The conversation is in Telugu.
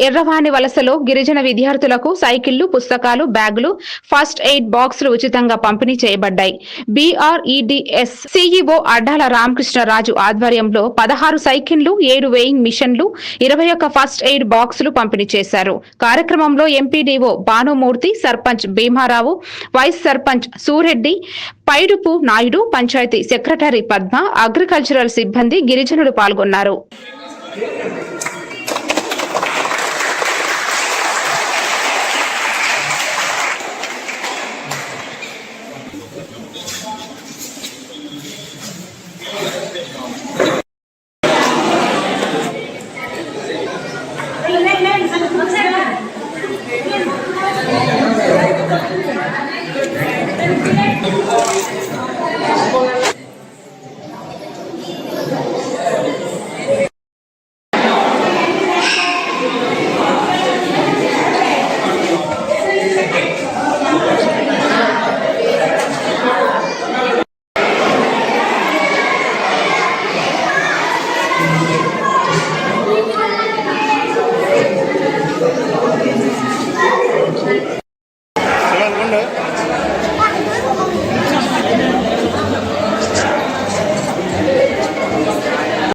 ఎర్రవాణి వలసలో గిరిజన విద్యార్థులకు సైకిళ్లు, పుస్తకాలు, బ్యాగులు, ఫస్ట్ ఎయిడ్ బాక్సులు ఉచితంగా పంపిణీ చేయబడ్డాయి. BREDS CEO అడ్డాల రామకృష్ణరాజు ఆధ్వర్యంలో 16 సైకిళ్లు, 7 వేయింగ్ మిషన్లు, 21 ఫస్ట్ ఎయిడ్ బాక్సులు పంపిణీ చేశారు. కార్యక్రమంలో MPDO Bhanumurthy, sarpanch Bhimarao, vice sarpanch Sureddy, Paidupu Naidu, panchayat secretary Padma, agricultural సిబ్బంది, గిరిజనులు పాల్గొన్నారు.